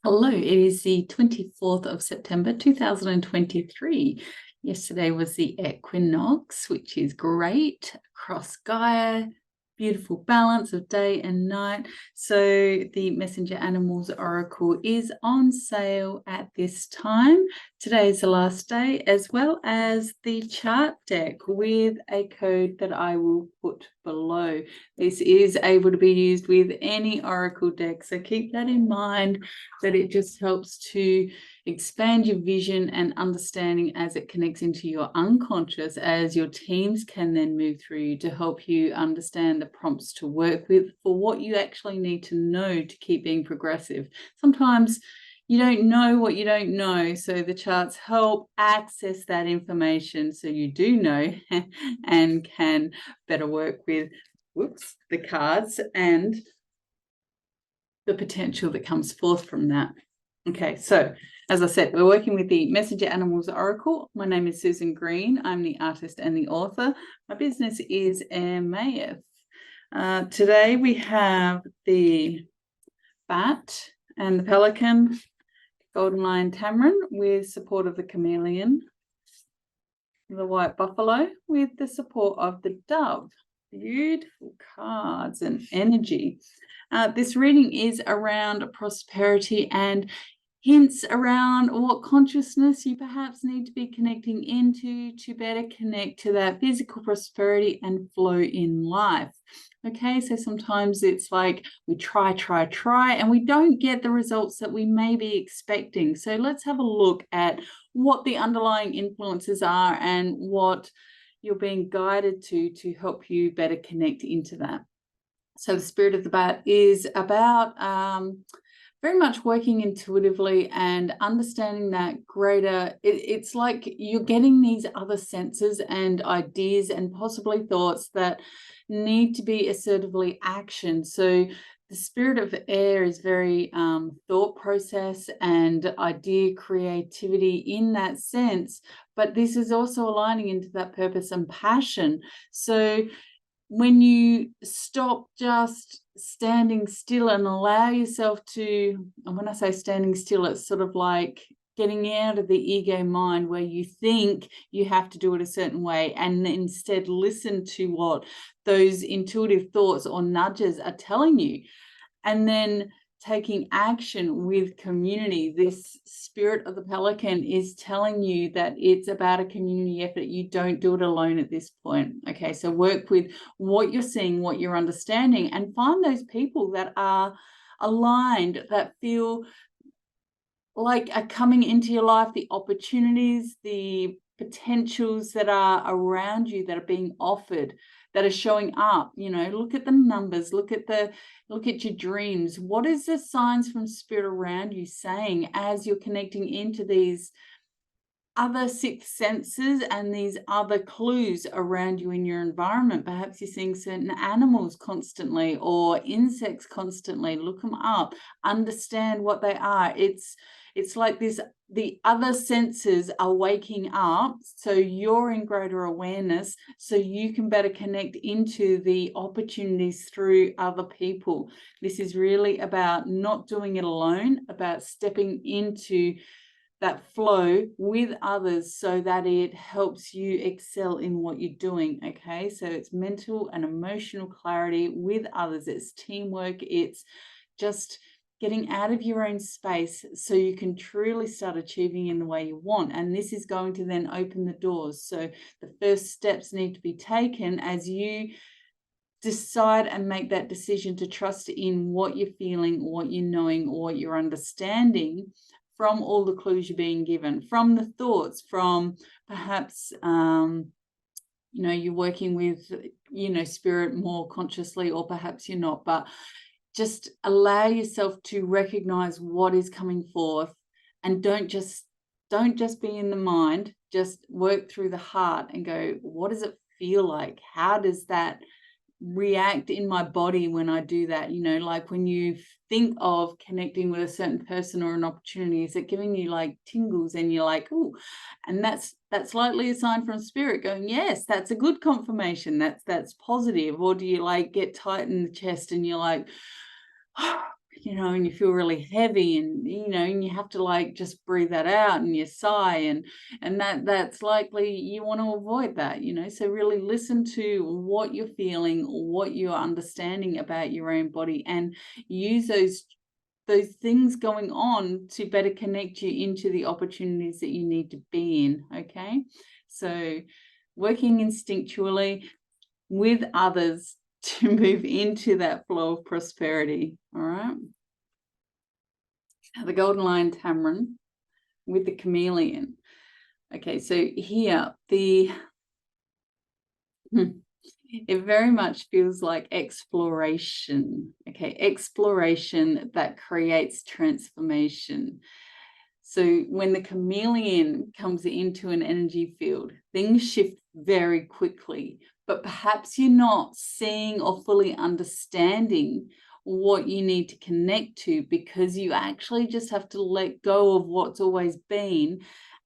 Hello, it is the 24th of September 2023. Yesterday was the equinox, which is great across Gaia, beautiful balance of day and night. So the Messenger Animals Oracle is on sale at this time. Today is the last day, as well as the chart deck with a code that I will put below. This is able to be used with any Oracle deck, so keep that in mind, that it just helps to expand your vision and understanding as it connects into your unconscious, as your teams can then move through you to help you understand the prompts to work with for what you actually need to know to keep being progressive. Sometimes you don't know what you don't know, so the charts help access that information so you do know and can better work with the cards and the potential that comes forth from that. Okay, so as I said, we're working with the Messenger Animals Oracle. My name is Susan Green. I'm the artist and the author. My business is healwithairmeith. Today we have the bat and the pelican, golden lion tamarin with support of the chameleon, the white buffalo with the support of the dove. Beautiful cards and energy. This reading is around prosperity and hints around what consciousness you perhaps need to be connecting into to better connect to that physical prosperity and flow in life. Okay, so sometimes it's like we try, and we don't get the results that we may be expecting. So let's have a look at what the underlying influences are and what you're being guided to help you better connect into that. So the spirit of the bat is about very much working intuitively and understanding that greater, it's like you're getting these other senses and ideas and possibly thoughts that need to be assertively actioned. So the spirit of air is very thought process and idea creativity in that sense, but this is also aligning into that purpose and passion. So when you stop just standing still and allow yourself to, and when I say standing still, it's sort of like getting out of the ego mind where you think you have to do it a certain way, and instead listen to what those intuitive thoughts or nudges are telling you, and then taking action with community. This spirit of the pelican is telling you that it's about a community effort. You don't do it alone at this point. Okay, so work with what you're seeing, what you're understanding, and find those people that are aligned, that feel like are coming into your life, the opportunities, the potentials that are around you that are being offered, that are showing up. You know, look at the numbers, look at your dreams. What is the signs from spirit around you saying as you're connecting into these other sixth senses and these other clues around you in your environment? Perhaps you're seeing certain animals constantly or insects constantly. Look them up, understand what they are. It's like this, the other senses are waking up, so you're in greater awareness, so you can better connect into the opportunities through other people. This is really about not doing it alone, about stepping into that flow with others so that it helps you excel in what you're doing. Okay, so it's mental and emotional clarity with others, it's teamwork, it's just getting out of your own space so you can truly start achieving in the way you want. And this is going to then open the doors. So the first steps need to be taken as you decide and make that decision to trust in what you're feeling, what you're knowing, or what you're understanding from all the clues you're being given, from the thoughts, from perhaps you're working with spirit more consciously, or perhaps you're not, but just allow yourself to recognize what is coming forth, and don't just be in the mind. Just work through the heart and go, what does it feel like? How does that react in my body when I do that? Like when you think of connecting with a certain person or an opportunity, is it giving you like tingles and you're like, oh, and that's likely a sign from spirit going, yes, that's a good confirmation, that's positive. Or do you like get tight in the chest and you're like, you know, and you feel really heavy, and you know, and you have to like just breathe that out, and you sigh, and that's likely you want to avoid that, you know. So really listen to what you're feeling, what you're understanding about your own body, and use those things going on to better connect you into the opportunities that you need to be in. Okay, so working instinctually with others to move into that flow of prosperity. All right. The golden lion Tamarin with the chameleon. Okay, so here it very much feels like exploration. Okay, exploration that creates transformation. So when the chameleon comes into an energy field, things shift very quickly, but perhaps you're not seeing or fully understanding what you need to connect to, because you actually just have to let go of what's always been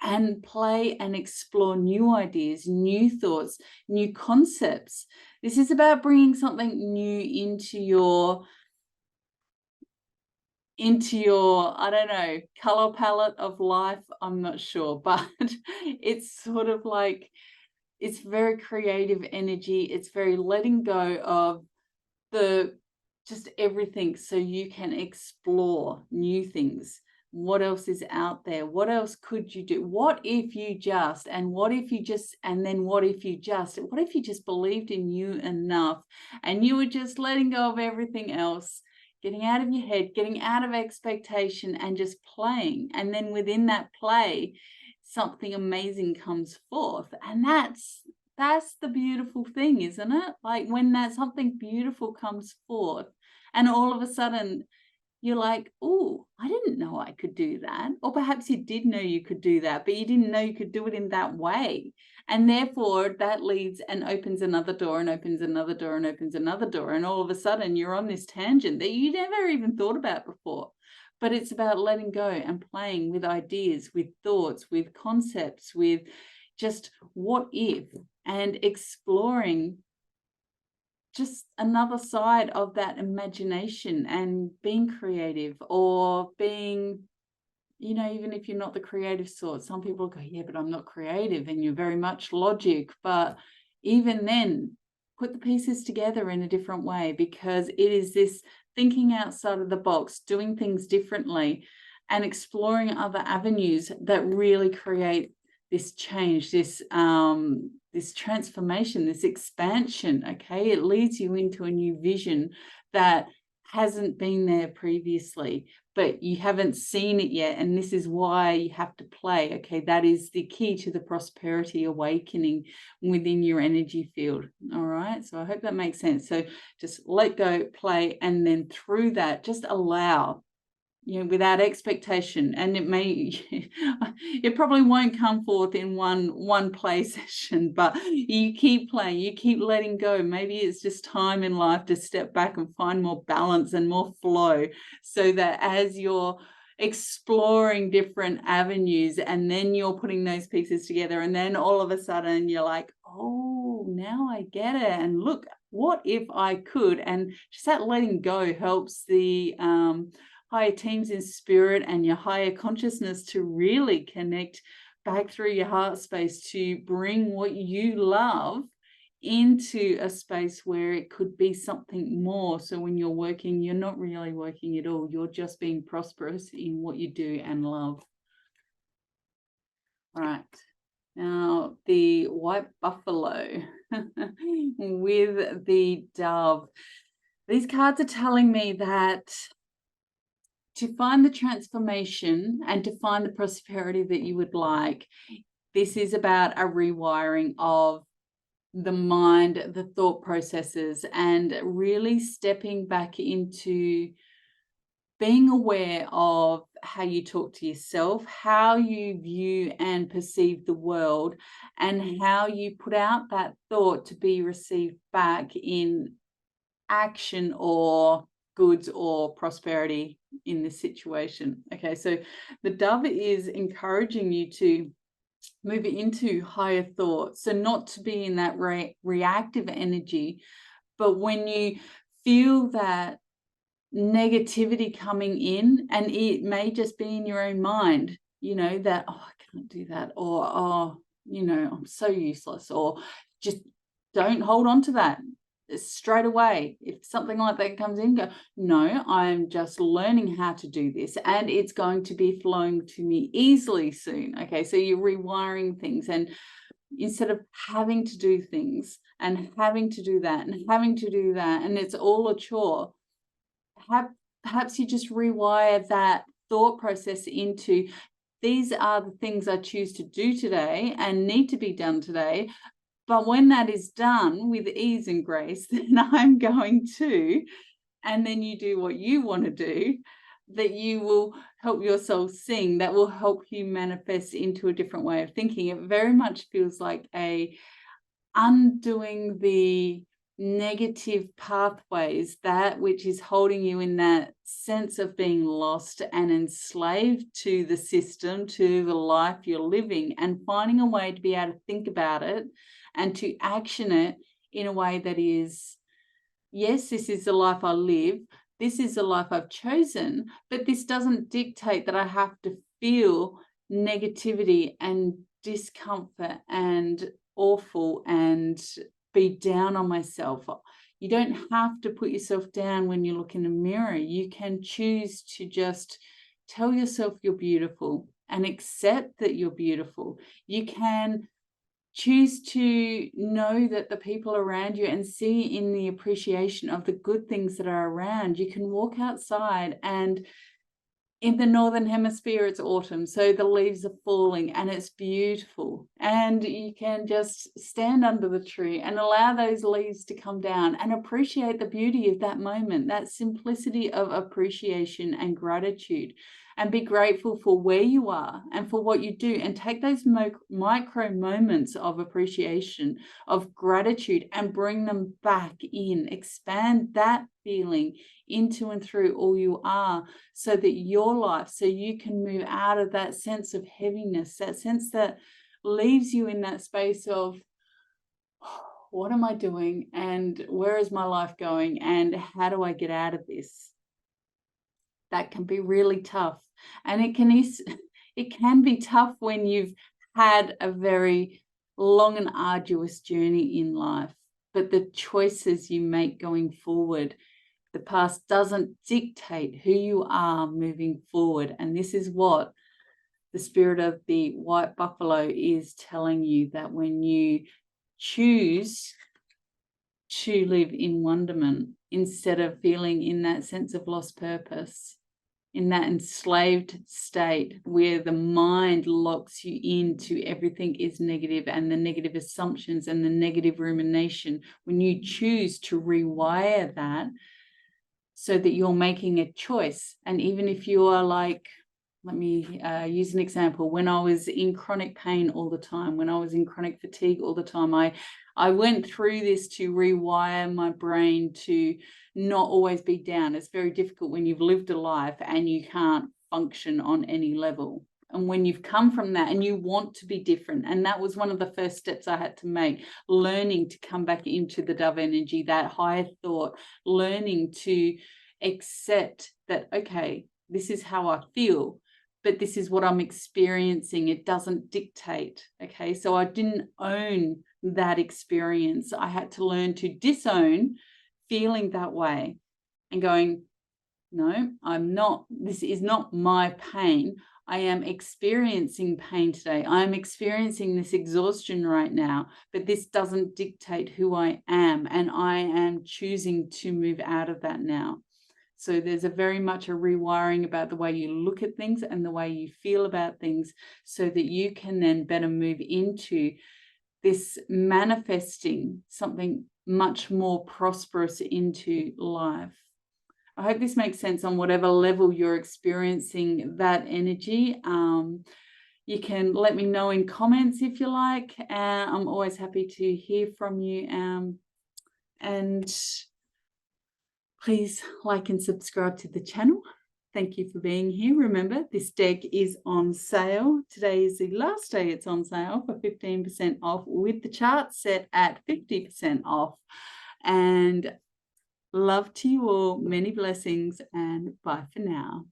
and play and explore new ideas, new thoughts, new concepts. This is about bringing something new into your, I don't know, color palette of life. I'm not sure, but it's sort of like, it's very creative energy. It's very letting go of just everything, so you can explore new things. What else is out there? What else could you do? What if you just, and what if you just, and then what if you just, what if you just believed in you enough and you were just letting go of everything else, getting out of your head, getting out of expectation, and just playing. And then within that play, something amazing comes forth. And that's the beautiful thing, isn't it? Like when that something beautiful comes forth, and all of a sudden you're like, oh, I didn't know I could do that. Or perhaps you did know you could do that, but you didn't know you could do it in that way. And therefore that leads and opens another door, and opens another door, and opens another door. And all of a sudden you're on this tangent that you never even thought about before. But it's about letting go and playing with ideas, with thoughts, with concepts, with just what if, and exploring just another side of that imagination, and being creative, or being, you know, even if you're not the creative sort. Some people go, yeah, but I'm not creative, and you're very much logic. But even then, put the pieces together in a different way, because it is this thinking outside of the box, doing things differently, and exploring other avenues that really create this change, this transformation, this expansion. Okay, it leads you into a new vision that hasn't been there previously, but you haven't seen it yet, and this is why you have to play. Okay, that is the key to the prosperity awakening within your energy field. All right, so I hope that makes sense. So just let go, play, and then through that, just allow, you know, without expectation. And it may it probably won't come forth in one play session, but you keep playing, you keep letting go. Maybe it's just time in life to step back and find more balance and more flow, so that as you're exploring different avenues, and then you're putting those pieces together, and then all of a sudden you're like, oh, now I get it, and look, what if I could. And just that letting go helps the higher teams in spirit and your higher consciousness to really connect back through your heart space, to bring what you love into a space where it could be something more. So when you're working, you're not really working at all. You're just being prosperous in what you do and love. All right. Now, the white buffalo with the dove. These cards are telling me that to find the transformation and to find the prosperity that you would like, this is about a rewiring of the mind, the thought processes, and really stepping back into being aware of how you talk to yourself, how you view and perceive the world, and how you put out that thought to be received back in action or goods or prosperity in this situation. Okay, so the dove is encouraging you to move into higher thoughts, so not to be in that reactive energy, but when you feel that negativity coming in, and it may just be in your own mind, you know, that, oh, I can't do that, or, oh, you know, I'm so useless, or just don't hold on to that straight away. If something like that comes in, go, no, I'm just learning how to do this, and it's going to be flowing to me easily soon. Okay, so you're rewiring things, and instead of having to do things and having to do that and having to do that, and it's all a chore, perhaps you just rewire that thought process into, these are the things I choose to do today and need to be done today. But when that is done with ease and grace, then I'm going to, and then you do what you want to do, that you will help yourself sing, that will help you manifest into a different way of thinking. It very much feels like a undoing the negative pathways, that which is holding you in that sense of being lost and enslaved to the system, to the life you're living, and finding a way to be able to think about it and to action it in a way that is, yes, this is the life I live, this is the life I've chosen, but this doesn't dictate that I have to feel negativity and discomfort and awful and be down on myself. You don't have to put yourself down when you look in the mirror. You can choose to just tell yourself you're beautiful and accept that you're beautiful. You can choose to know that the people around you and see in the appreciation of the good things that are around. You can walk outside, and in the Northern Hemisphere, it's autumn, so the leaves are falling and it's beautiful. And you can just stand under the tree and allow those leaves to come down and appreciate the beauty of that moment, that simplicity of appreciation and gratitude, and be grateful for where you are and for what you do, and take those micro moments of appreciation, of gratitude, and bring them back in. Expand that feeling into and through all you are, so that your life, so you can move out of that sense of heaviness, that sense that leaves you in that space of, what am I doing, and where is my life going, and how do I get out of this? That can be really tough, and it can be tough when you've had a very long and arduous journey in life. But the choices you make going forward, the past doesn't dictate who you are moving forward. And this is what the spirit of the white buffalo is telling you, that when you choose to live in wonderment instead of feeling in that sense of lost purpose, in that enslaved state where the mind locks you into everything is negative, and the negative assumptions and the negative rumination, when you choose to rewire that so that you're making a choice. And even if you are like, let me use an example. When I was in chronic pain all the time, when I was in chronic fatigue all the time, I went through this to rewire my brain to not always be down. It's very difficult when you've lived a life and you can't function on any level. And when you've come from that and you want to be different, and that was one of the first steps I had to make, learning to come back into the dove energy, that higher thought, learning to accept that, okay, this is how I feel, but this is what I'm experiencing. It doesn't dictate. Okay, so I didn't own that experience. I had to learn to disown feeling that way and going, no, I'm not, this is not my pain. I am experiencing pain today. I'm experiencing this exhaustion right now, but this doesn't dictate who I am, and I am choosing to move out of that now. So there's a very much a rewiring about the way you look at things and the way you feel about things, so that you can then better move into this manifesting something much more prosperous into life. I hope this makes sense on whatever level you're experiencing that energy. You can let me know in comments if you like. I'm always happy to hear from you. And please like and subscribe to the channel. Thank you for being here. Remember, this deck is on sale. Today is the last day it's on sale for 15% off, with the chart set at 50% off. And Love to you all. Many blessings, and bye for now.